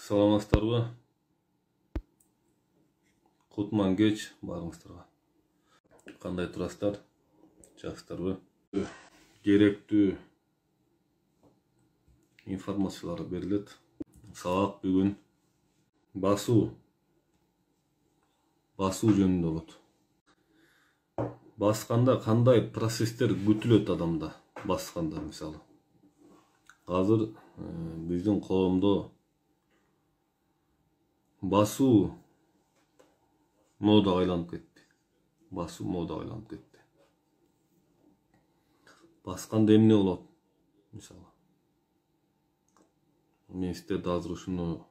Саламатсыздарбы? Кутман кеч барыңыздарга. Кандай турасыздар? Жакшысыздарбы? Керектүү информациялар берилет. Сабак бүгүн басуу жөнүндө болот. Басканда кандай процесстер күтүлөт адамда? Басканда мисалы. Азыр биздин коомдо басуу модага айланып кетти. Басканда эмне болот? Мисалы. Мен сиздерге азыр ушуну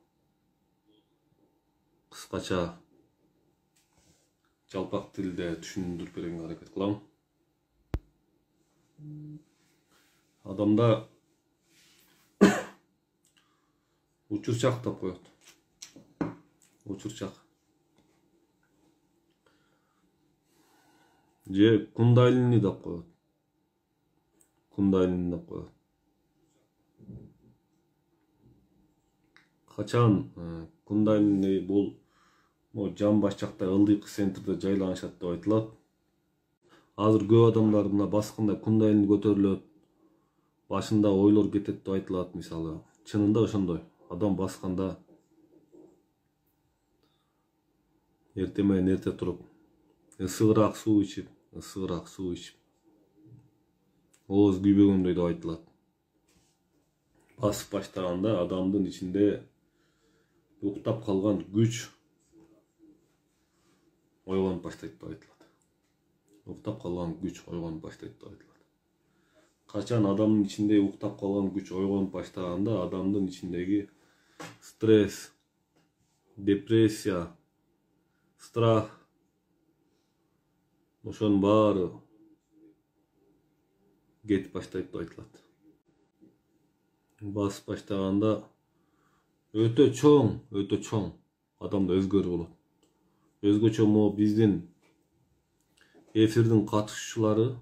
кыскача жалпак тилде түшүндүрүп берүүгө аракет кылам. Адамда учурчак деп коет. Учурчак. Же кундалини деп коет. Качан кундалини бул жан башчакта ылдыйкы центрде жайланышат деп айтылат. Азыр көп адамдар мына басканда кундалини көтөрүлөт, башында ойлор кетет деп айтылат мисалы. Чынында ошондой. Адам басканда эртең менен эрте туруп, ысыгыраак суу ичип, ооз күйбөгөндөй деп айтылат. Басып баштаганда адамдын ичинде уктап калган күч ойгонуп баштайт деп айтылат. Качан адамдын ичинде уктап калган күч ойгонуп баштаганда адамдын ичиндеги стресс, депрессия, страх ошонун баары кетип баштайт деп айтылат. Басып баштаганда өтө чоң адамда өзгөрүү болот. Өзгөчө могу биздин эфирдин катышуучулары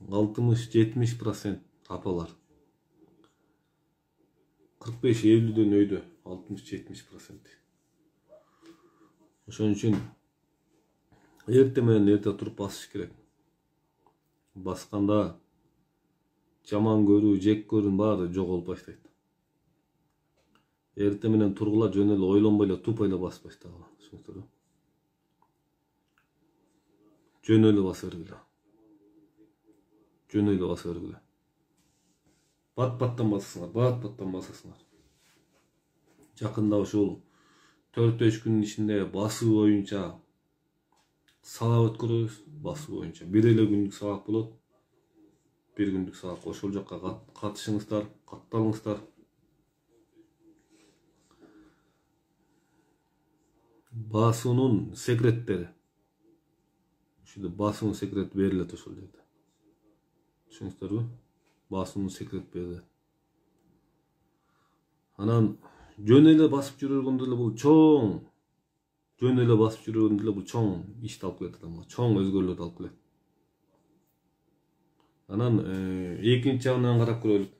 60-70% апалар. 45-50дөн өйдө 60-70%. Ошон үчүн эртең менен эрте туруп басыш керек. Басканда жаман көрүү, жек көрүүнүн баары жоголуп баштайт. Эртең менен тургула жөн эле ойлонбой эле тупой эле басып баштагыла. Түшүнүктүрбү? Жөн эле баса бергиле. Бат-баттан басасыңар. Жакында ушул 4-5 күнүн ичинде басуу боюнча сабак өткөрөбүз. Бир эле күндүк сабак болот. Бир күндүк сабак. Ошол жакка катышыңыздар, катталыңыздар. Басуунун секреттери. Ушул басуунун секрети берилет ошол жерде. Түшүнүңүздөрбү? Басуунун секрети берилет. Анан жөн эле басып жүргөндө эле бул чоң ишти алып келет адамга, чоң өзгөрүүлөрдү алып келет. Анан экинчи жагынан карап көрөлүк.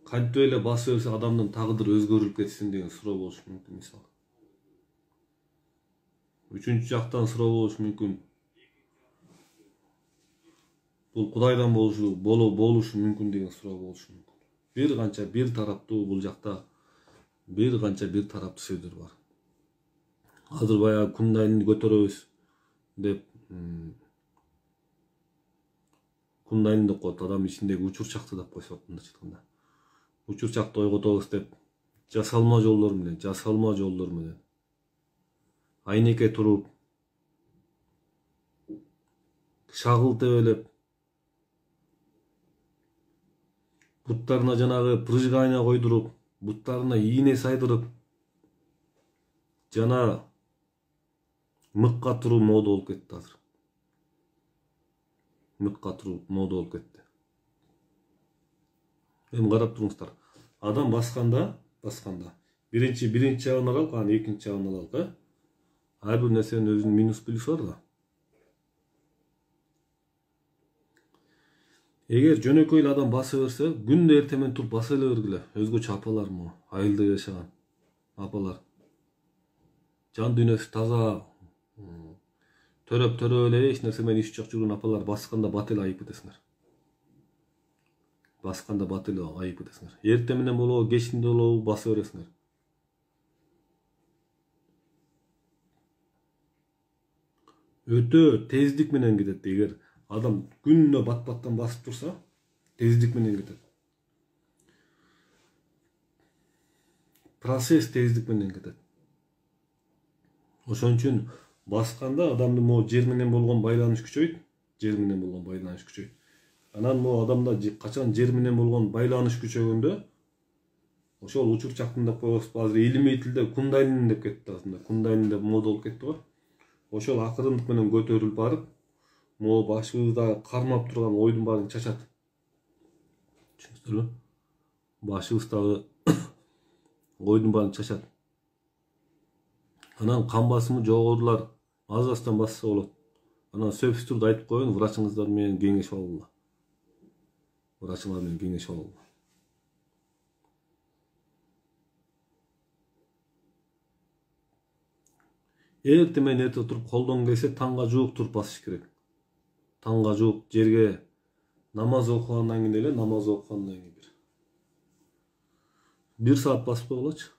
Кантип эле басып берсе адамдын тагдыры өзгөрүлүп кетсин деген суроо болушу мүмкүн мисалы. Үчүнчү жактан суроо болушу мүмкүн. Бул Кудайдан болушу мүмкүн деген суроо болушу мүмкүн. Бир тараптуу бул жакта бир тараптуу сөздөр бар. Азыр баягы кундалини көтөрөбүз деп кундалини деп коет, адам ичиндеги учурчакты деп койсок мындайча айтканда. Учурчакты ойготобуз деп жасалма жолдор менен айнеке туруп, шагыл тебелеп, буттарына жанагы прыжгание койдуруп, буттарына ийне сайдырып, жана мыкка туруу мода болуп кетти азыр. Эми карап туруңуздар. Адам басканда биринчи жагын алалык, анан экинчи жагын алалык. Ар бир нерсенин өзүнүн минус плюсу бар да. Эгер жөнөкөй эле адам баса берсе, күндө эртең менен туруп баса эле бергиле. Өзгөчө апалар могу, айылда жашаган апалар. Жан дүйнөсү таза, төрөп эле эч нерсе менен иш жок жүргөн апалар басканда бат эле айып кетесиңер. Басканда бат эле айып кетесиңер. Эртең менен болобу, кечинде болобу баса бересиңер. Өтө тездик менен кетет. Эгер адам күнүнө бат-баттан басып турса, тездик менен кетет. Процесс тездик менен кетет. Ошон үчүн басканда адамдын могу жер менен болгон байланыш күчөйт. Жер менен болгон байланыш күчөйт. Анан могу адамда качан жер менен болгон байланыш күчөгөндө, ошол учурчактын деп коебуз, азыр илимий тилде кундалини деп кетти азында. Кундалини деп мода болуп кетти го. Ошол акырындык менен көтөрүлүп барып, могу башыбызда кармап турган ойдун баарын чачат. Түшүндүңүзбү? Башыбыздагы ойдун баарын чачат. Анан кан басымы жогорулар аз-аздан басса болот. Анан сөпүстүрдү айтып коеюн, врачыңыздар менен кеңешип алгыла. Врачыңар менен кеңешип алгыла. Эртең менен эрте туруп колдон келсе таңга жуук туруп басыш керек. Таңга жуук жерге намаз окугандан кийин эле, намаз окугандан кийин бир саат басып койгулачы.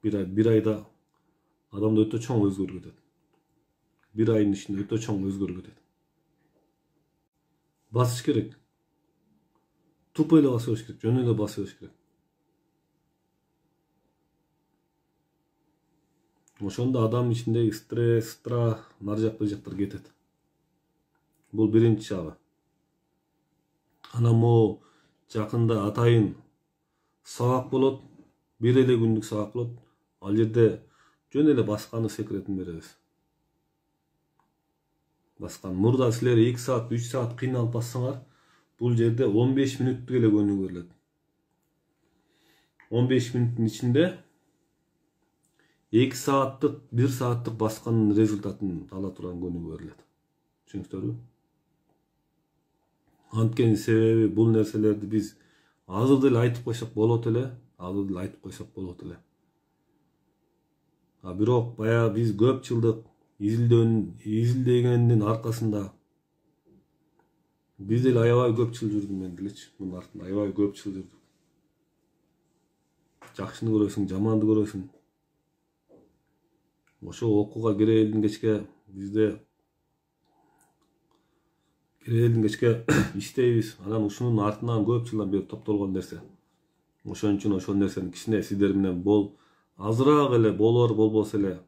Бир айда адамда өтө чоң өзгөрүү кетет. Бир айдын ичинде өтө чоң өзгөрүү кетет. Басыш керек. Тупо эле баса бериш керек, жөн эле баса бериш керек. Ошондо адамдын ичиндеги стресс, страх, нар жак бер жактар кетет. Бул биринчи жагы. Анан могу жакында атайын сабак болот, бир эле күндүк сабак болот. Ал жерде жөн эле басканы секретин беребиз. Баскан мурда силер 2 саат, 3 саат кыйналып бассаңар, бул жерде 15 мүнөттүк эле көнүгүү берилет. 15 мүнөттүн ичинде 2 сааттык, 1 сааттык баскандын результатын ала турган көнүгүү берилет. Түшүндүңүздөрбү? Анткени себеби бул нерселерди биз азыр деле айтып койсок болот эле, А бирок баягы биз көп жылдык изилдегендин аркасында биз деле аябай көп жыл жүрдүм мен делечи. Мунун артында аябай көп жыл жүрдүк. Жакшыны көрөсүң, жаманды көрөсүң. Ошо окууга кире кечке бизде иштейбиз. Анан ушунун артынан көп жылдан бери топтолгон нерсе. Ошон үчүн ошол нерсени кичине сиздер менен азыраак эле болбосо эле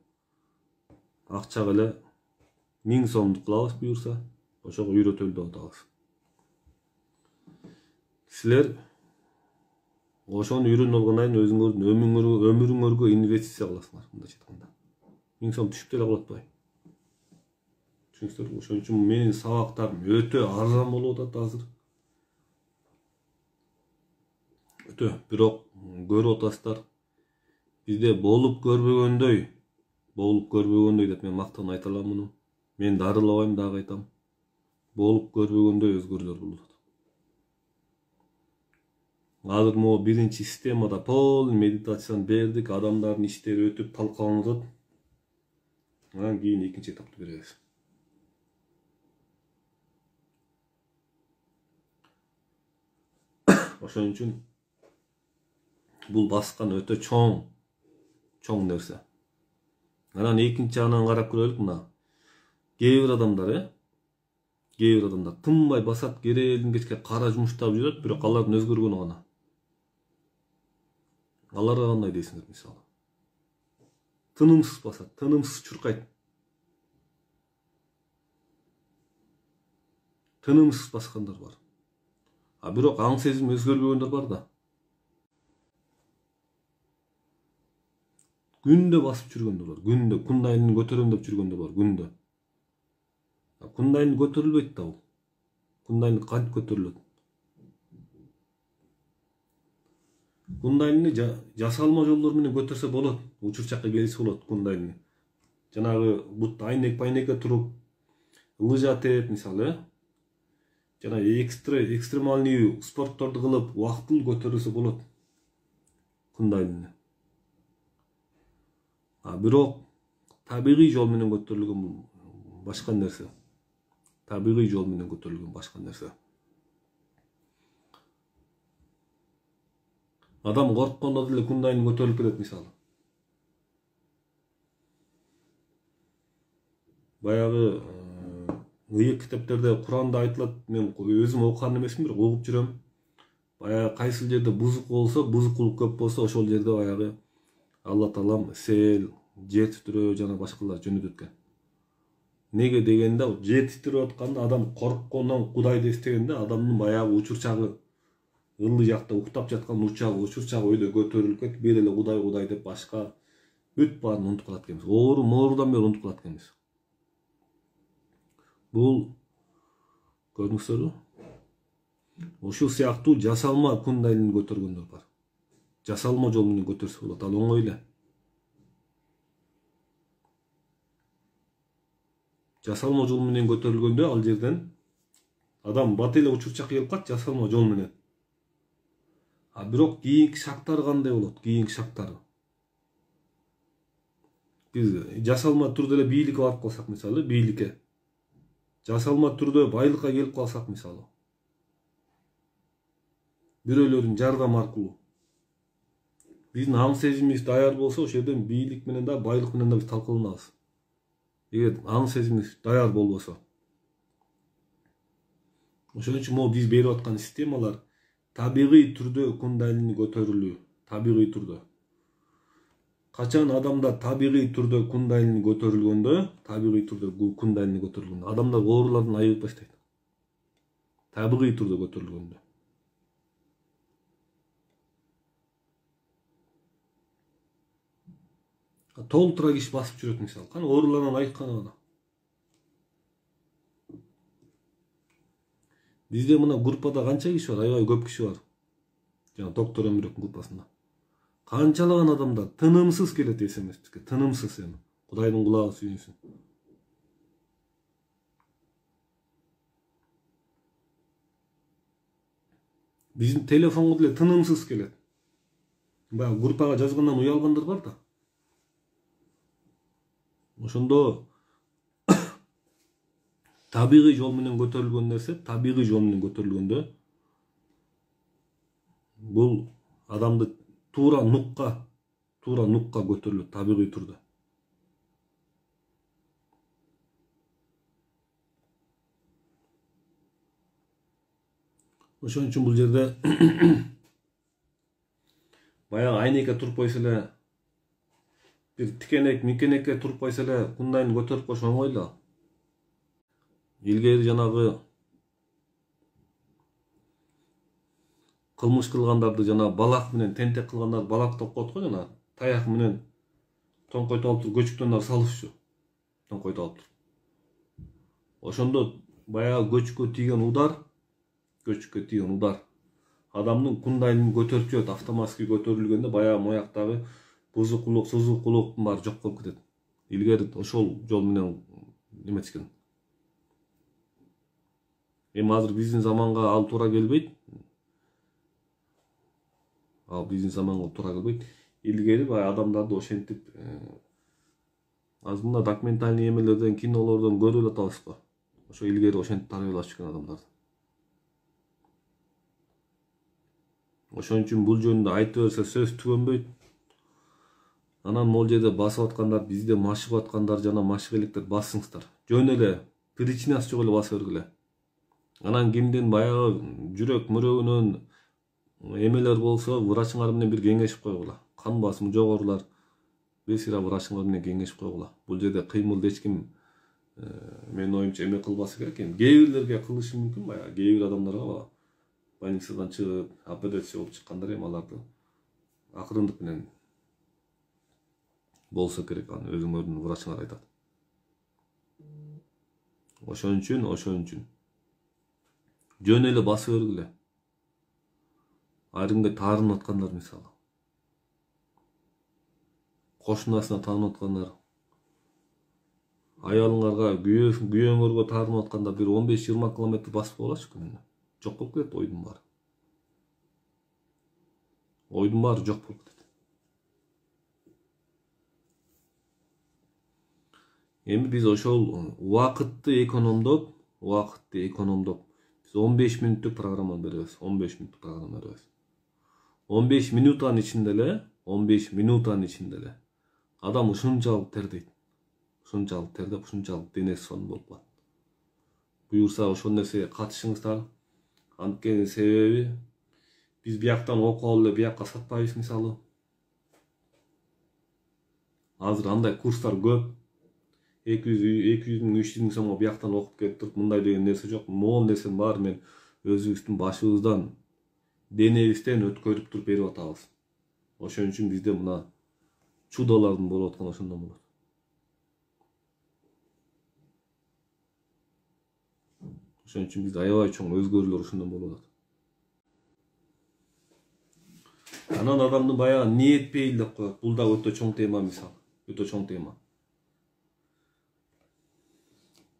акчага эле 1000 сомдук кылабыз буюрса, ошого үйрөтөлү деп атабыз. Силер ошону үйрөнүп алгандан кийин өзүңөрдүн өмүрүңөргө инвестиция кыласыңар, мындайча айтканда. 1000 сом түшүп деле калат атпайбы? Түшүнүңүздөрбү? Ошон үчүн менин сабактарым өтө арзан болуп атат азыр. Өтө, бирок көрүп атасыздар. Бизде болуп көрбөгөндөй деп мен мактан айта алам муну. Мен дарылабайм, дагы айтам. Болуп көрбөгөндөй өзгөрүүлөр болуп атат. Азыр могу биринчи системада полный медитацияны бердик, адамдардын иштери өтүп талкаланып атат. Анан кийин экинчи этапты беребиз. Ошон үчүн бул баскан өтө чоң нерсе. Анан экинчи жагынан карап көрөлүк мына. Кээ бир адамдар тынбай басат, керелдин кечке кара жумуштап жүрөт, бирок алардын өзгөргөнү гана. Аларга кандай дейсиңер мисалы? Тынымсыз басат, тынымсыз чуркайт. Тынымсыз баскандар бар. А бирок аң сезим өзгөрбөгөндөр бар да. Күндө басып жүргөндөр бар. Күндө кундайлини көтөрөм деп жүргөндөр бар, күндө. Кундайлини көтөрүлбөйт да бул. Кундайлини кантип көтөрүлөт? Кундайлини жасалма жолдор менен көтөрсө болот. Учурчакка келсе болот кундайлини. Жанагы бут айнек-пайнекке туруп, лыжа тээп мисалы, жана экстремальный спортторду кылып убактылуу көтөрүлсө болот кундайлини. Бирок табигый жол менен көтөрүлгөн башка нерсе. Табигый жол менен көтөрүлгөн башка нерсе. Адам корккондо деле кундайлин көтөрүлүп кетет мисалы. Баягы ыйык китептерде Куранда айтылат, мен өзүм окуган эмесмин, бирок угуп жүрөм. Баягы кайсыл жерде бузук болсо, бузукулук көп болсо, ошол жерде баягы Алла Таалам сел, жер титирөө жана башкалар жөнөтөт экен. Неге дегенде, жер титирип атканда адам корккондон Кудайды эстегенде адамдын баягы учурчагы ылдый жакта уктап жаткан учурчагы ойдо көтөрүлүп кетип, бир эле Кудай деп башка бүт баарын унутуп калат экенбиз. Оорудан бери унутуп калат экенбиз. Бул көрдүңүздөрбү? Ушул сыяктуу жасалма кундайлин көтөргөндөр бар. Жасалма жол менен көтөрсө болот, ал оңой эле. Жасалма жол менен көтөрүлгөндө ал жерден адам бат эле учурчак келип калат жасалма жол менен. Бирок кийинки шактары кандай болот? Кийинки шактары. Биз жасалма түрдө эле бийликке барып калсак, мисалы, бийликке. Жасалма түрдө байлыкка келип калсак, мисалы. Бирөөлөрдүн жардамы аркылуу. Биздин аң сезимибиз даяр болсо, ошол жерден бийлик менен да, байлык менен да биз талкаланабыз. Эгер аң сезимибиз даяр болбосо. Ошон үчүн могу биз берип аткан системалар табигый түрдө кундайлини көтөрүлүү, табигый түрдө. Качан адамда табигый түрдө кундайлини көтөрүлгөндө, адамдар оорулардан айыгып баштайт. Табигый түрдө көтөрүлгөндө. Толтура киши басып жүрөт мисалы. Кана оорулардан айыккан ана. Бизде мына группада канча киши бар? Аябай көп киши бар. Жана доктор Өмүрөктүн группасында. Канчалаган адамдар тынымсыз келет СМС-ке, тынымсыз эми. Кудайдын кулагы сүйүнсүн. Биздин телефонго деле тынымсыз келет. Баягы группага жазгандан уялгандар бар да. Ошондо табигый жол менен көтөрүлгөн нерсе, табигый жол менен көтөрүлгөндө бул адамды туура нукка көтөрүлөт табигый түрдө. Ошон үчүн бул жерде баягы айнекке туруп койсо эле, бир тикенек, микенекке туруп койсо эле кундайлин көтөрүп коюш оңой эле. Илгери жанагы кылмыш кылгандарды жана балак менен тентек кылгандарды балак деп коет го, жана таяк менен тоңкойто алып туруп көчүктөн салышчу. Тоңкойто алып туруп. Ошондо баягы көчүккө тийген удар адамдын кундайлин көтөрүп жиберет, автоматский көтөрүлгөндө баягы мояктагы бузукулук, сузукулуктун баары жок болуп кетет. Илгери ошол жол менен эметишкен. Эми азыр биздин заманга ал туура келбейт. Илгери баягы адамдарды ошентип азыр мына документальный эмелерден, кинолордон көрүп эле атабыз го. Ошо илгери ошентип тарбиялашып жүргөн адамдарды. Ошон үчүн бул жөнүндө айта берсе сөз түгөнбөйт. Анан могул жерде басып аткандар, бизде машыгып аткандар жана машык электер бассыңыздар. Жөн эле причинасы жок эле баса бергиле. Анан кимдин баягы жүрөк мөрөгүнөн эмелер болсо, врачыңар менен бир кеңешип койгула. Кан басымы жогорулар, бесира врачыңар менен кеңешип койгула. Бул жерде кыймылды эч ким менин оюмча эме кылбасы керек. Кээ бирлерге кылышы мүмкүн, баягы кээ бир адамдарга больницадан чыгып, операция болуп чыккандар эми аларды акырындык менен болсо керек, аны өзүңөрдүн врачыңар айтат. Ошон үчүн жөн эле басып бергиле. Айрымга таарынып аткандар мисалы. Кошунасына таанып аткандар. аялыңарга күйөөңөргө таарынып атканда bir 15-20 километр басып болачу күнүнө. Жок болуп кетет ойдун баары. Ойдун баары жок болуп кетет. Эми биз ошол убакытты экономдоп, биз 15 мүнөттүк программа беребиз. 15 мүнөттүк программа беребиз. 15 минутанын ичинде эле адам ушунчалык тердейт. Ушунчалык тердеп, ушунчалык денеси сонун болуп калат. Буюрса ошол нерсеге катышыңыздар. Анткени себеби биз бияктан окуп алып эле биякка сатпайбыз мисалы. Азыр андай курстар көп. 200 миң, 300 миң сомго бияктан окуп келип туруп мындай деген нерсе жок. Могул нерсенин баары мен өзүбүздүн башыбыздан, денебизден өткөрүп туруп берип атабыз. Ошон үчүн бизде мына чудолордун болуп атканы ошондон болот. Ошон үчүн бизде аябай чоң өзгөрүүлөр ошондон болуп атат. Анан адамдын баягы ниет пейил деп коет. Бул да өтө чоң тема мисалы. Өтө чоң тема.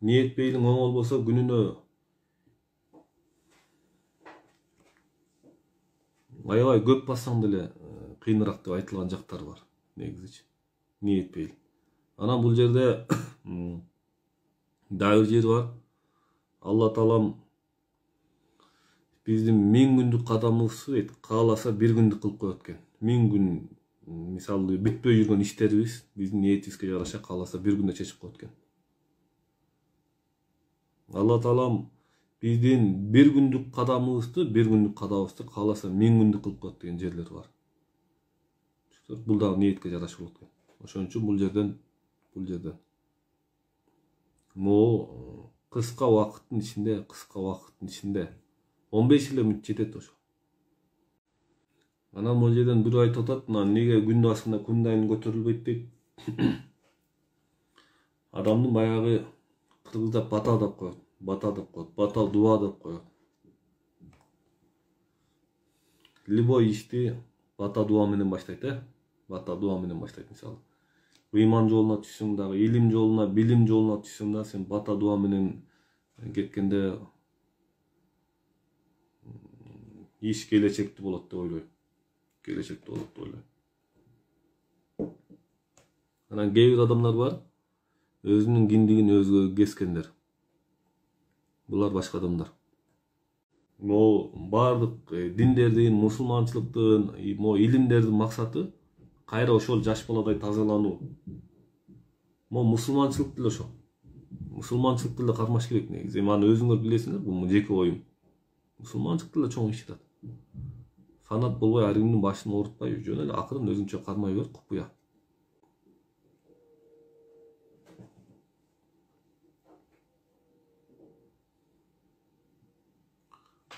Ниет пейилиң оң болбосо күнүнө аябай көп бассаң деле кыйыныраак деп айтылган жактар бар негизичи. Ниет пейил. Анан бул жерде дагы бир жери бар. Алла Таалам биздин 1000 күндүк кадамыбызды кааласа 1 күндүк кылып коет экен. 1000 күн мисалы бүтпөй жүргөн иштерибиз биздин ниетибизге жараша кааласа 1 күндө чечип коет экен. Алла Таалам биздин 1 күндүк кадамыбызды кааласа 1000 күндүк кылып коет деген жерлер бар. Бул дагы ниетке жараша болот экен. Ошон үчүн бул жерден могу кыска убакыттын ичинде 15 эле мүнөт жетет ошо. Анан бул жерден бирөө айтып атат, мына неге күн басында күн дайын көтөрүлбөйт дейт. Адамдын баягы кыргызда бата деп коет. Бата дуа деп коет. Любой ишти бата дуа менен баштайт, Бата дуа менен баштайт мисалы. Ыйман жолуна түшсөң дагы, илим жолуна, билим жолуна түшсөң да, сен бата дуа менен кеткенде иш келечекти болот деп ойлойм. Анан кээ бир адамдар бар, өзүнүн киндигин өзгөгө кескендер. Булар башка адамдар. Могу бардык диндердин, мусулманчылыктын, могу илимдердин максаты кайра ошол жаш баладай тазалануу. Могу мусулманчылык деле ошо. Мусулманчылыкты деле кармаш керек негизи. Эми аны өзүңөр билесиңер, бул жеке оюм. Мусулманчылык деле чоң иш жатат. Фанат болбой, ар кимдин башын оорутпай, жөн эле акырын өзүнчө кармай бер, купуя.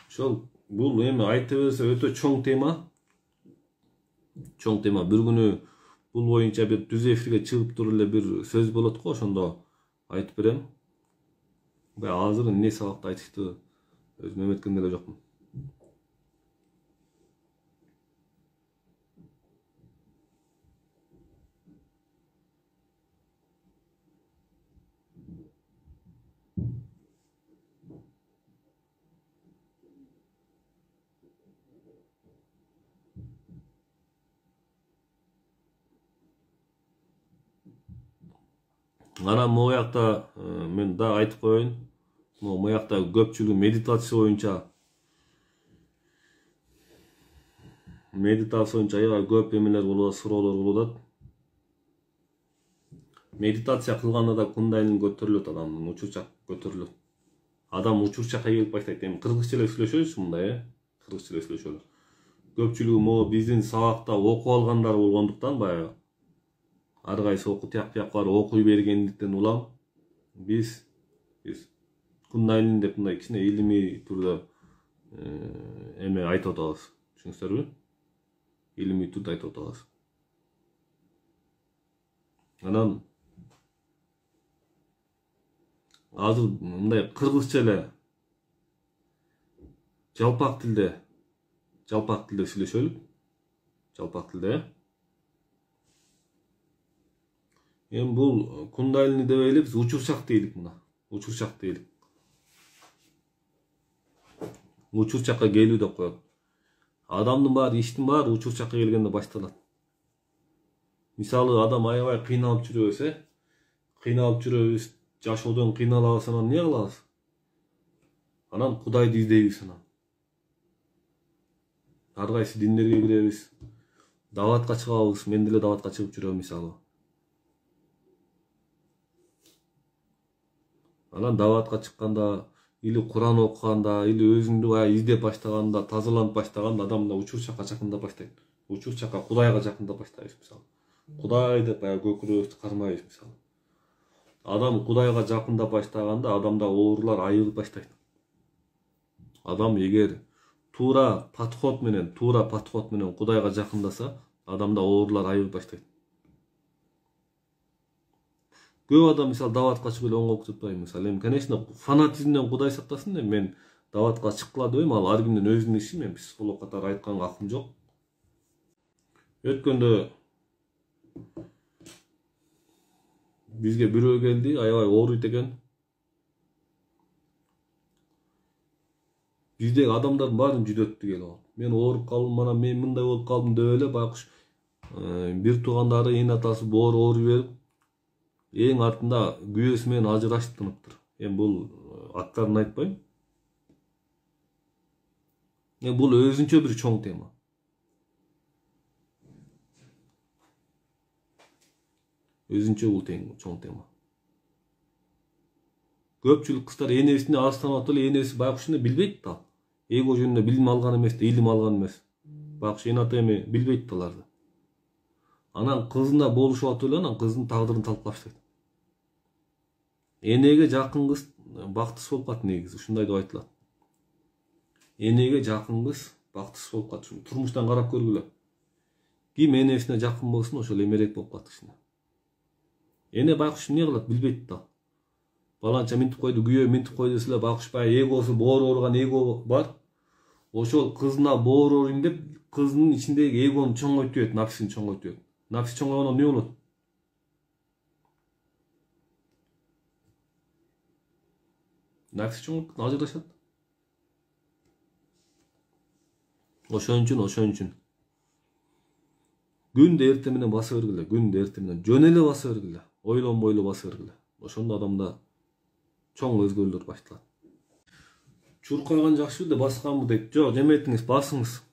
Ошол бул эми айта берсе өтө чоң тема. Bir күнү бул боюнча бир түз эфирге чыгып туруп эле бир сөз болот го, ошондо айтып берем. Азыр эмне сабакты айтышты өзүм эметкен деле жокмун. Анан могу жакта мен да айтып коеюн. Могу жакта көпчүлүгү медитация боюнча аябай көп эмелер болуп атат, суроолор болуп атат. Медитация кылганда да кундайнин көтөрүлөт, адамдын учурчак көтөрүлөт. Адам учурчакка келип баштайт. Эми кыргызча эле сүйлөшөлүчү мындай, кыргызча эле сүйлөшөлү. Көпчүлүгү могу биздин сабакта окуп алгандар болгондуктан баягы ар кайсы окуу тияк бар окуй бергендиктен улам биз кундайнин деп мындай кичине илимий түрдө эме айтып атабыз. Түшүнүңүздөрбү? Илимий түрдө айтып атабыз. Анан азыр мындай кыргызча эле жалпак тилде сүйлөшөлү. Жалпак тилде. Эми бул кундалини деп эле биз учурчак дейлик мына. Учурчак дейлик. Учурчакка келүү деп коет. Адамдын баары, иштин баары учурчакка келгенде башталат. Мисалы адам аябай кыйналып жүрөбүз, кыйналып жүрөбүз, жашоодон кыйналабыз, анан эмне кылабыз? Анан Кудайды издейбиз анан. Ар кайсы диндерге киребиз. Даватка чыгабыз, мен деле даватка чыгып жүрөм мисалы. Анан даватка чыкканда, или Куран окуганда, или өзүңдү баягы издеп баштаганда, тазаланып баштаганда адамда учурчакка жакындап баштайт. Учурчакка Кудайга жакындап баштайбыз мисалы. Кудай деп баягы көкүрөбүздү кармайбыз мисалы. Адам Кудайга жакындап баштаганда адамда оорулар айыгып баштайт. Адам эгер туура подход менен Кудайга жакындаса, адамда оорулар айыгып баштайт. Көп адам мисалы даватка чыгып эле оңолуп жатпайбы мисалы. Эми конечно фанатизмден Кудай сактасын деп мен даватка чыккыла дебейм, ал ар кимдин өзүнүн иши, мен психолог катары айтканга акым жок. Өткөндө бизге бирөө келди, аябай ооруйт экен. Биздеги адамдардын баарын жүдөттү келип алып. Мен ооруп калдым, мана мен мындай болуп калдым деп эле байкуш бир туугандары эне атасы боор ооруй берип, эң артында күйөөсү менен ажырашып тыныптыр. Эми бул аттарын айтпайм. Бул өзүнчө бир чоң тема. Өзүнчө бул чоң тема. Көпчүлүк кыздар энесине астанып эле, энеси байкуш билбейт да. Эго жөнүндө билим алган эмес да, илим алган эмес. Байкуш эне ата эме билбейт да аларды. Анан кызына болушуп атып эле, анан кыздын тагдырын талкалап баштайт. Энеге жакын кыз бактысыз болуп калат негизи, ушундай деп айтылат. Энеге жакын кыз бактысыз болуп калат. Турмуштан карап көргүлө. Ким энесине жакын болсун, ошол эмерек болуп калат кичине. Эне байкуш эмне кылат билбейт да. Баланча минтип койду, күйөө минтип койду десе эле байкуш баягы эгосу боор ооруган эго бар. Ошол кызына боор ооруйм деп кыздын ичиндеги эгону чоңойтуп өт, нафсин чоңойтуп өт. Нафс чоңойгондон эмне болот? Нафс чоңойт, ажырашат. Ошон үчүн күндө эртең менен баса бергиле, күндө эртең менен жөн эле баса бергиле, ойлонбой эле баса бергиле. Ошондо адамда чоң өзгөрүүлөр башталат. Чуркаган жакшыбы деп басканбы дейт. Жок, жеметиңиз, басыңыз.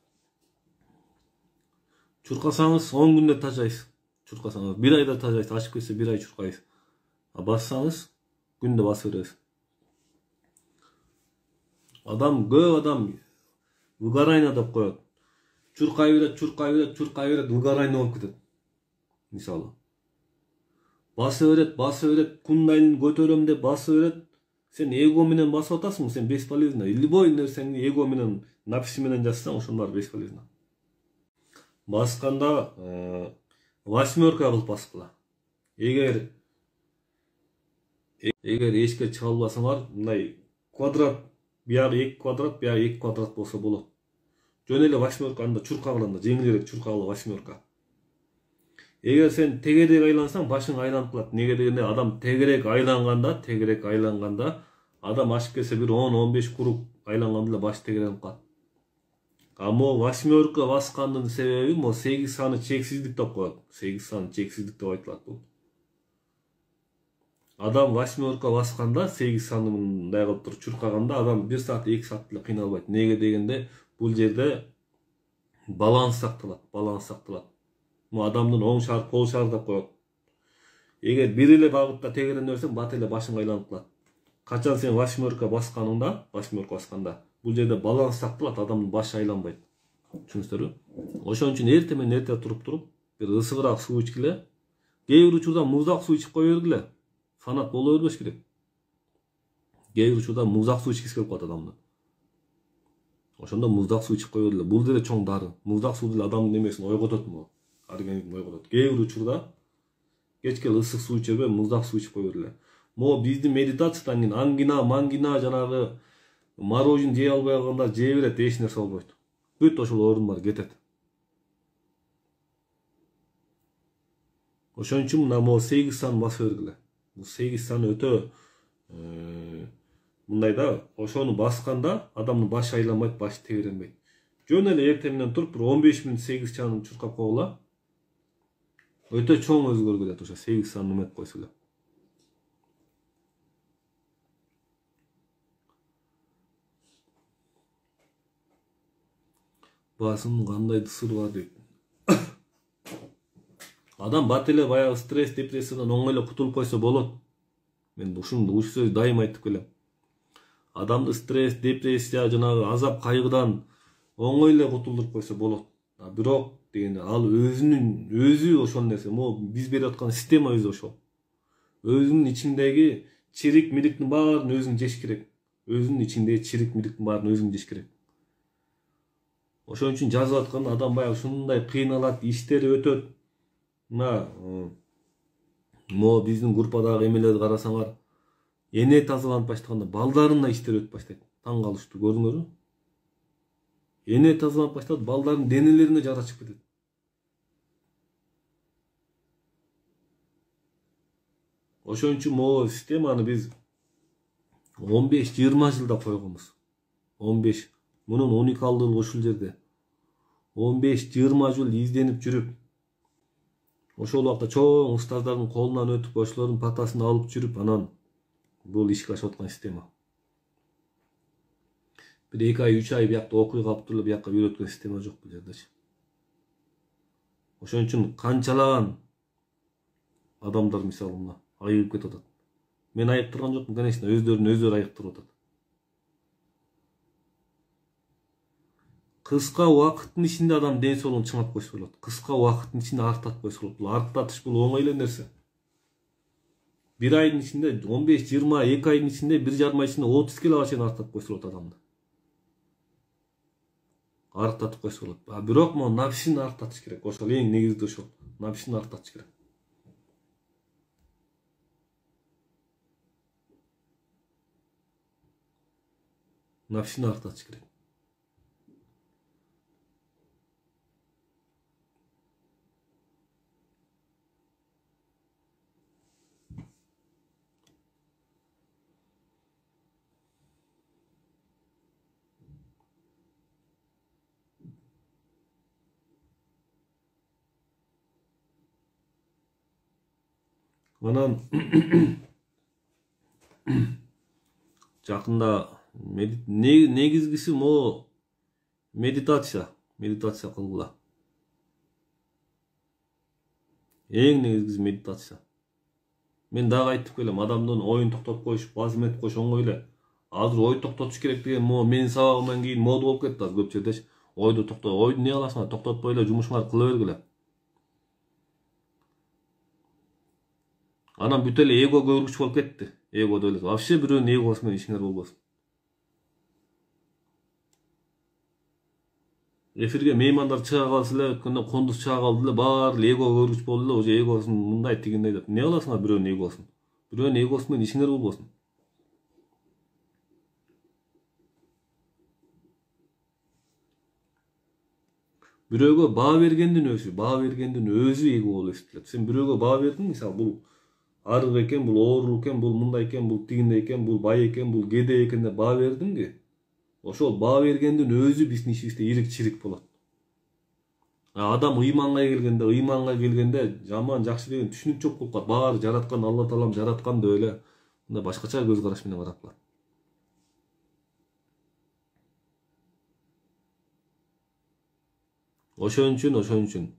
Чуркасаңыз 10 күндө тажайсыз. Чуркасаңыз 1 айда тажайсыз, ашып кетсе 1 ай чуркайсыз. А бассаңыз күндө басып бересиз. Көп адам выгорание деп коет. Чуркай берет, выгорание болуп кетет. Мисалы. Баса берет, кундайлин көтөрөм деп баса берет. Сен эго менен басып атасың, сен бесполезно. Любой нерсеңди эго менен, нафси менен жасасаң, ошонун баары бесполезно. Басканда 8 кылып баскыла. Эгер эчке чыга албасаңар, мындай квадрат, биягы 2 квадрат, биягы 2 квадрат болсо болот. Жөн эле 8 анда чуркагыланда, жеңилирээк чуркагыла 8. Эгер сен тегерек айлансаң, башың айланып калат. Неге дегенде адам тегерек айланганда адам ашып кетсе бир 10-15 круг айланганда эле башы тегерелип калат. А мо 8 баскандын себеби мо 8 саны чексиздик деп коет. 8 саны чексиздик деп айтылат бул. Адам 8 басканда 8 саны мындай кылып туруп чуркаганда адам 1 саат 2 саат эле кыйналбайт. Неге дегенде бул жерде баланс сакталат. Мо адамдын оң шар, кол шар деп коет. Эгер бир эле багытта тегерене берсең, бат эле башың айланып калат. Качан сен 8 басканда бул жерде баланс сакталат, адамдын башы айланбайт. Түшүнүңүздөрбү? Ошон үчүн эртең менен эрте туруп, бир ысыгыраак суу ичкиле. Кээ бир учурда муздак суу ичип кое бергиле. Фанат боло бербеш керек. Кээ бир учурда муздак суу ичкиси келип калат адамдын. Ошондо муздак суу ичип кое бергиле. Бул деле чоң дары. Муздак суу деле адамдын немесин ойготот му? Организм ойготот. Кээ бир учурда кечке ысык суу ичпей, муздак суу ичип кое бергиле. Мо биздин медитациядан кийин ангина жанагы морожен жей албай калганда жей берет, эч нерсе болбойт. Бүт ошол оорунун баары кетет. Ошон үчүн мына могу 8 сан баса бергиле. Бул 8 сан өтө мындай да, ошону басканда адамдын башы айланбайт, башы теберенбейт. Жөн эле эртең менен туруп бир 15 мүнөт 8 санын чуркап койгула. Өтө чоң өзгөргүлөт ошо 8 санын эметип койсо эле. Басым кандайдыр сыр бар дейт. Адам бат эле баягы стресс, депрессиядан оңой эле кутулуп койсо болот. Мен ушул сөздү дайыма айтып келем. Адамды стресс, депрессия, жанагы азап, кайгыдан оңой эле кутулдуруп койсо болот. Бирок дегенде ал өзү ошол нерсе. Могу биз берип аткан система өзү ошол. Өзүнүн ичиндеги чирик миликтин баарын өзүң жеш керек. Өзүнүн ичиндеги чирик миликтин баарын өзүң жеш керек. Ошон үчүн жазып аткан адам баягы ушундай кыйналат, иштери өтөт. Мына могу биздин группадагы эмелерди карасаңар, эне тазаланып баштаганда балдарына иштер өтүп баштайт. Таң калыштуу, көрдүңөрбү? Эне тазаланып баштады, балдардын денелерине жара чыгып кетет. Ошон үчүн могу системаны биз 15-20 жылда койгонбуз. 15. Мунун уникалдуулугу ушул жерде. 15-20 жыл изденип жүрүп, ошол убакта чоң устаздардын колунан өтүп, ошолордун патасын алып жүрүп, анан бул ишке ашып аткан система. Бир 2 ай, 3 ай биякта окуй калып туруп биякка үйрөткөн система жок бул жердечи. Ошон үчүн канчалаган адамдар мисалы мына айыгып кетип атат. Мен айыктырган жокмун, конечно, өздөрүн айыктырып атат. Кыска убакыттын ичинде адам ден соолугун чыңап койсо болот. Кыска убакыттын ичинде арттатып койсо болот. Бул арттатыш бул оңой эле нерсе. Bir айдын ичинде 15-20, 2 айдын ичинде 1,5 ай ичинде 30 килога чейин арттатып койсо болот адамды. Арттатып койсо болот. Бирок могу нафсини арттатыш керек. Ошол эң негизги ошол. Нафсини арттатыш керек. Нафсини арттатыш керек. Анан жакында негизгиси могу медитация кылгыла. Эң негизгиси медитация. Мен дагы айтып келем, адамдын оюн токтотуп коюш, базм этип коюш оңой эле. Азыр ой токтотуш керек деген могу менин сабагымдан кийин мода болуп кетти азыр көп жердечи. Ойду не кыласыңар, токтотпой эле жумушуңарды кыла бергиле. Анан бүт эле эго көргүч болуп кетти. Эго деле вообще бирөөнүн эгосу менен ишиңер болбосун. Эфирге меймандар чыга калса эле, өткөндө кондус чыга калды эле, баары эле эго көргүч болду эле, уже эгосун мындай тигиндей деп. Не кыласыңар бирөөнүн эгосун? Бирөөнүн эгосу менен ишиңер болбосун. Бирөөгө баа бергендин өзү эго болуп эсептелет. Сен бирөөгө баа бердиң, мисалы бул арык экен, бул оору экен, бул мындай экен, бул тигиндей экен, бул бай экен, бул кедей экен деп баа бердиңби? Ошол баа бергендин өзү биздин ишибизде ирик чирик болот. Адам ыйманга келгенде жаман жакшы деген түшүнүк жок болуп калат. Баары жараткан Алла таалам жараткан деп эле мындай башкача көз караш менен карап калат. Ошон үчүн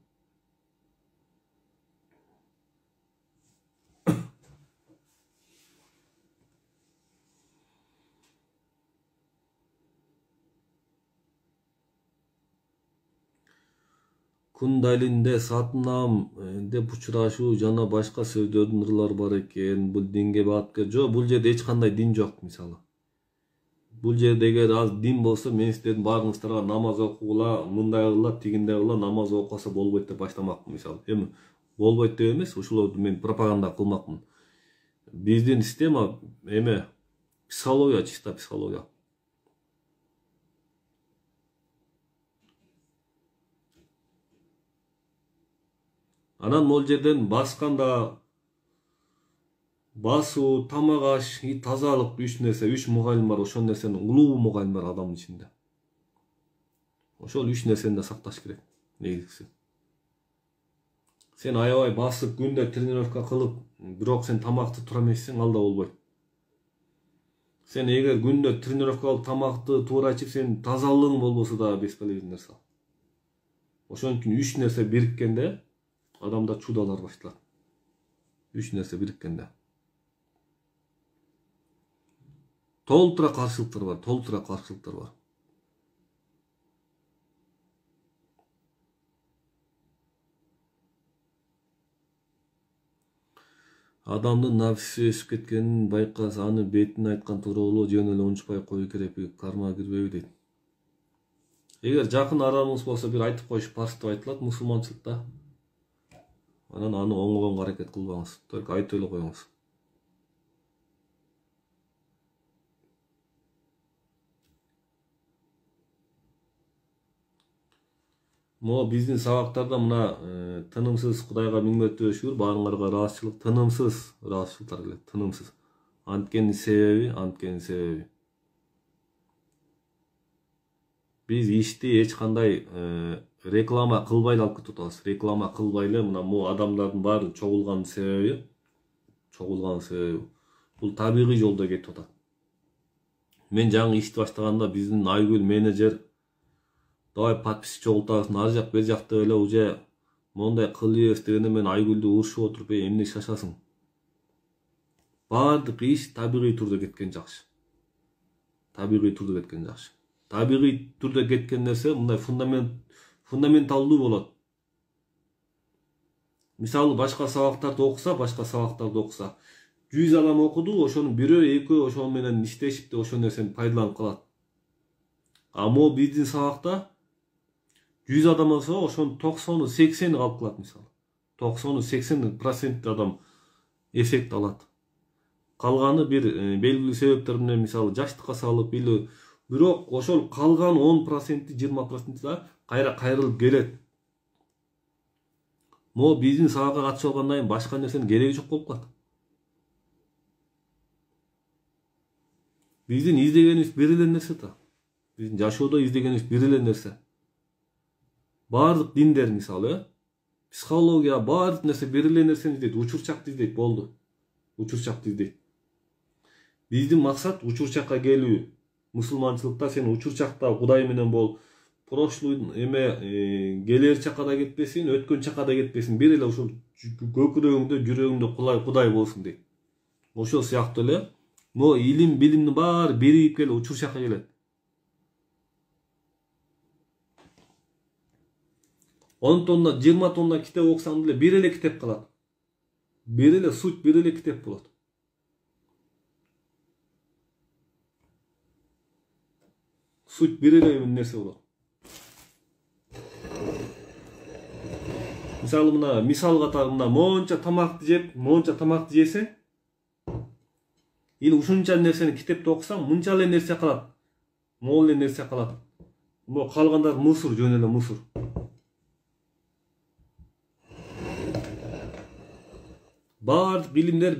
Кундалинде сатнам деп учурашуу жана башка сөздөрдүн ырлары бар экен. Бул динге баатка жок, бул жерде эч кандай дин жок мисалы. Бул жерде эгер аз дин болсо, мен сиздердин баарыңыздарга намаз окугула, мындай кылгыла, тигиндей кылгыла, намаз окуса болбойт деп баштамакмын мисалы. Эми болбойт деп эмес, ушуларды мен пропаганда кылмакмын. Биздин система психология, чисто психология. Анан могул жерден басканда басуу, тамак аш, тазалык 3 нерсе, 3 мугалим бар. Ошол нерсени улуу мугалим бар адамдын ичинде. Ошол 3 нерсени да сакташ керек. Негизгиси. Сен аябай басып күндө тренировка кылып, бирок сен тамакты туура эмессең, ал да болбойт. Сен эгер күндө тренировка кылып, тамакты туура ичип, сен тазалыгың болбосо да бесполезный нерсе. Ошон үчүн 3 нерсе бириккенде адамда чудалар башталат. 3 нерсе бириккенде. Толтура каршылыктар бар, толтура каршылыктар бар. Адамдын нафси өсүп кеткенин байкаса, аны бетине айткан тууралуу жөн эле унчукпай кою керек, карма кирбейби дейт. Эгер жакын арамыз болсо бир айтып коюш парз деп айтылат мусулманчылыкта. Анан аны оңгогонго аракет кылбаңыз, только айтып эле коюңуз. Могу биздин сабактарда мына тынымсыз Кудайга миң мәртебе шүгүр, баарыңарга ыраазычылык, тынымсыз ыраазычылыктар келет, тынымсыз. Анткени себеби биз ишти эч кандай реклама кылбай эле алып кетип атабыз. Реклама кылбай эле мына могу адамдардын баары чогулганын себеби бул табигый жолдо кетип атат. Мен жаңы ишти баштаганда биздин Айгүл менеджер давай подписчик чогултабыз, ар жак бер жакта эле уже мондай кылыбыз дегенде мен Айгүлдү урушуп отуруп, эмне шашасың? Баардык иш табигый турда кеткен жакшы. Табигый турда кеткен жакшы. Табигый турда кеткен нерсе мындай фундаменталдуу болот. Мисалы башка сабактарды окуса, 100 адам окуду, ошонун бирөө, экөө ошол менен иштешип, ошол нерсени пайдаланып калат. А могу биздин сабакта 100 адам болсо, ошонун 90-ы, 80-и калып калат мисалы. 90-ы, 80% адам эффект алат. Калганы бир белгилүү себептер менен мисалы жаштыкка салып, бирок ошол калган 10%, 20% да кайра кайрылып келет. Могу биздин сабакка катышып алгандан кийин башка нерсенин кереги жок болуп калат. Биздин издегенибиз бир эле нерсе да. Биздин жашоодо издегенибиз бир эле нерсе. Бардык диндер мисалы, психология, бардык нерсе бир эле нерсени издейт, учурчакты издейт, болду. Учурчакты издейт. Биздин максат учурчакка келүү. Мусулманчылыкта сен учурчакта Кудай менен бол, прошлый келер чакка да кетпесин, өткөн чакка да кетпесин, бир эле ушул көкүрөгүңдө, жүрөгүңдө Кудай болсун дейт. Ошол сыяктуу эле могу илим, билимдин баары биригип келип учурчакка келет. 10 тонна, 20 тонна китеп окусаң деле бир эле китеп калат. Бир эле суть, бир эле китеп болот. Суть бир эле нерсе болот. Мисалы мына мисал катары мына монча тамакты жеп, монча тамакты жесең, или ушунча нерсени китепте окусаң, мынча эле нерсе калат. Могу эле нерсе калат. Могу калгандар мусор, жөн эле мусор. Баардык билимдер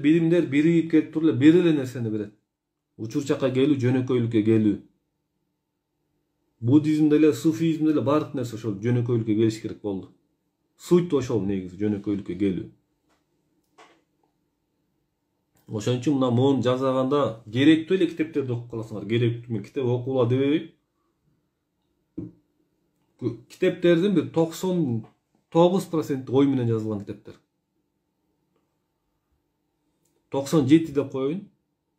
биригип келип туруп эле бир эле нерсени берет. Учурчакка келүү, жөнөкөйлүккө келүү. Буддизмде эле, суфизмде эле баардык нерсе ошол жөнөкөйлүккө келиш керек болду. Суть ошол негизи, жөнөкөйлүккө келүү. Ошон үчүн мына мону жасаганда керектүү эле китептерди окуп каласыңар. Керектүү, мен китеп окуула дебейм. Китептердин бир 99% ой менен жазылган китептер. 97 деп коеюн.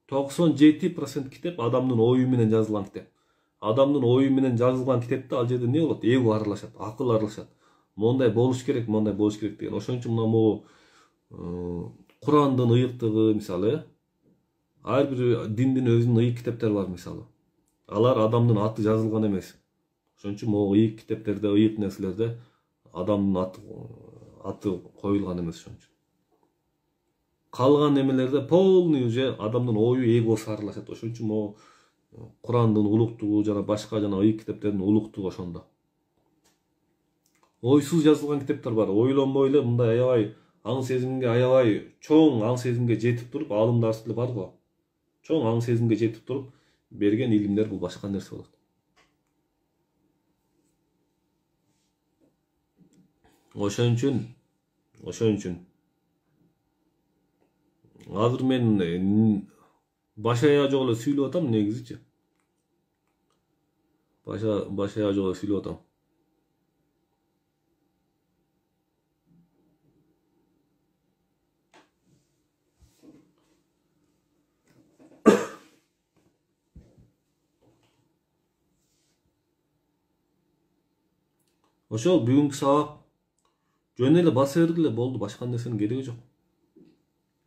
97% китеп адамдын ою менен жазылган китеп. Адамдын ою менен жазылган китепте ал жерде не болот? Эго аралашат, акыл аралашат. Мондай болуш керек деген. Ошон үчүн мына могу Курандын ыйыктыгы мисалы, ар бир диндин өзүнүн ыйык китептери бар мисалы. Алар адамдын аты жазылган эмес. Ошон үчүн могу ыйык китептерде, ыйык нерселерде адамдын аты коюлган эмес ошон үчүн. Калган эмелерде полный уже адамдын ою, эгосу аралашат. Ошон үчүн могу Курандын улуктугу жана башка жана ыйык китептердин улуктугу ошондо. ойсуз жазылган китептер бар. Ойлонбой эле мындай аябай аң сезимге, аябай чоң аң сезимге жетип туруп, аалымдар тили бар го. Чоң аң сезимге жетип туруп берген илимдер бул башка нерсе болот. Ошон үчүн азыр мен баш аяк жок эле сүйлөп атам негизичи. Баш аяк жок эле сүйлөп атам. Ошол бүгүнкү сабак жөн эле баса бергиле болду, башка нерсенин кереги жок.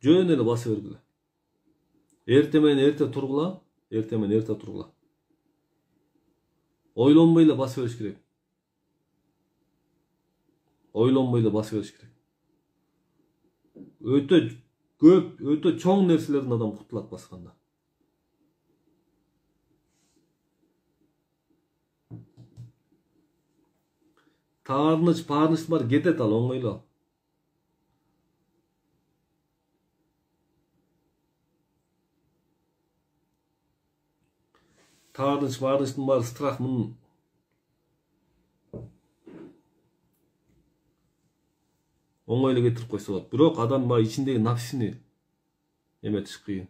Жөн эле баса бергиле. Эрте менен эрте тургула. Ойлонбой эле баса бериш керек. Өтө көп, өтө чоң нерселерден адам кутулат басканда. Таарыныч бар кетет ал оңойло. Таарынычтын баары страх мунун оңойло кетирип койсо болот. Бирок адам баягы ичиндеги нафсини эметиш кыйын.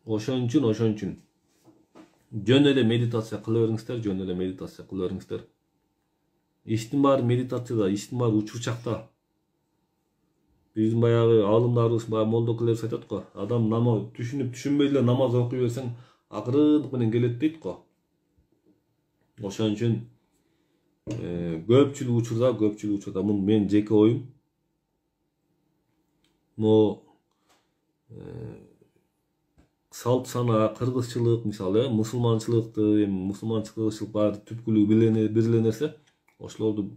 Ошон үчүн жөн эле медитация кыла бериңиздер, Иштин баары медитацияда, иштин баары учурчакта. Биздин баягы аалымдарыбыз, баягы молдокелерибиз айтат го, адам намаз түшүнүп түшүнбөй эле намаз окуй берсең, акырындык менен келет дейт го. Ошон үчүн көпчүлүк учурда мун менин жеке оюм. Могу салт сана, кыргызчылык, мисалы, мусулманчылык баары түпкүлүгү бир эле нерсе. Ошолорду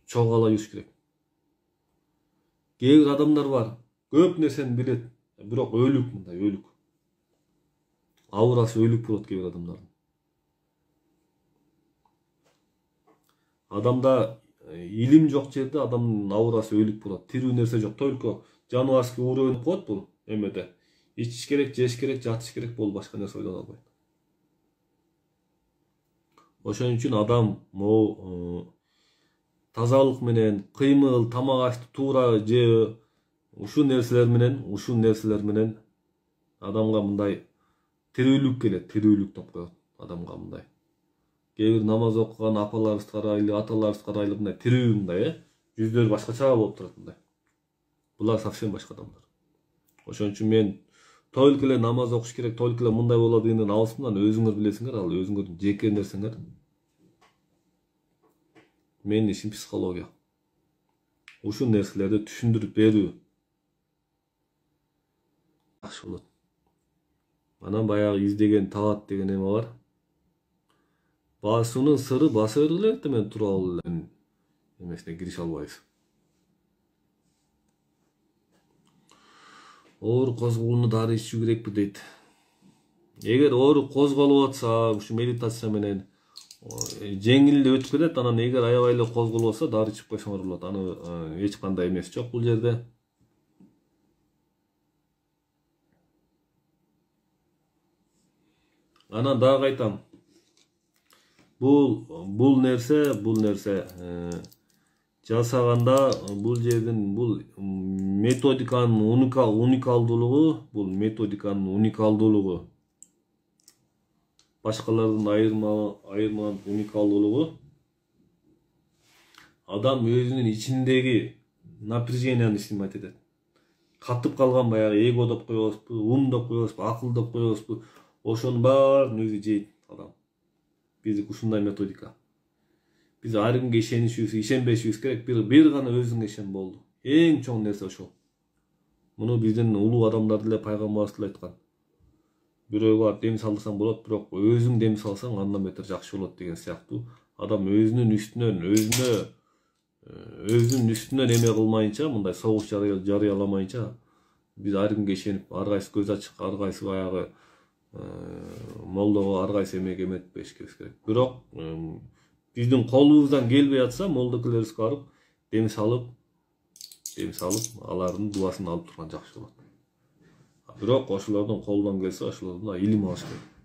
чогала юш керек. Кээ бир адамдар бар, көп нерсени билет, бирок өлүк. Аурасы өлүк болот кээ бир адамдардын. Адамда илим жок жерде адамдын аурасы өлүк болот. Тирүү нерсе жок, только жаныбарский уровень коет бул эмеде. Ичиш керек, жеш керек, жатыш керек, болду, башка нерсе ойлоно албайт. Ошон үчүн адам могу тазалык менен, кыймыл, тамак ашты туура жөө, ушул нерселер менен адамга мындай тирүүлүк келет, тирүүлүк деп коет адамга мындай. Кээ бир намаз окуган апаларыбыз карайлы, аталарыбыз карайлы мындай тирүү мындай, жүздөрү башкача болуп турат мындай. Булар совсем башка адамдар. Ошон үчүн мен только эле намаз окуш керек, только эле мындай болот дегенден алысмын, өзүңөр билесиңер, ал өзүңөрдүн жеке нерсеңер. Менин ишим психология. Ушул нерселерди түшүндүрүп берүү жакшы болот. Анан баягы издеген талат деген эме бар. Басуунун сыры баса бергиле, мен тууралуу эмесине кирише албайбыз. Оору козголгондо дары ичүү керекпи дейт. Эгер оору козголуп атса, ушу медитация менен жеңил өтүп кетет. Анан эгер аябай эле козголуп атса, дары ичип койсоңор болот. Аны эч кандай эмеси жок бул жерде. Анан дагы айтам. Бул нерсе жасаганда бул жердин бул методиканын уникалдуулугу, башкалардан айырмаланып уникалдуулугу, адам өзүнүн ичиндеги напряженияны снимать этет. Катып калган баягы эго деп коебузбу, деп коебузбу, акыл деп коебузбу, ошонун баарын өзү жейт адам. Биздики ушундай методика. Биз ар кимге ишенбешибиз керек, бир гана өзүңө ишен болду. Эң чоң нерсе ошол. Муну биздин улуу адамдар деле пайгамбарыбыз деле айткан. Бирөөгө дем салсаң болот, бирок өзүң дем салсаң андан бетер жакшы болот деген сыяктуу. Адам өзүнүн үстүнөн эме кылмайынча, мындай согуш жарыяламайынча, биз ар кимге ишенип, ар кайсы көз ачык, ар кайсы баягы молдого ар кайсы эмеге эметпешибиз керек. Бирок биздин колубуздан келбей атса молдокилерибизге барып дем салып алардын дубасын алып турган жакшы болот. Бирок ошолордун колунан келсе ошолордон илим алыш керек.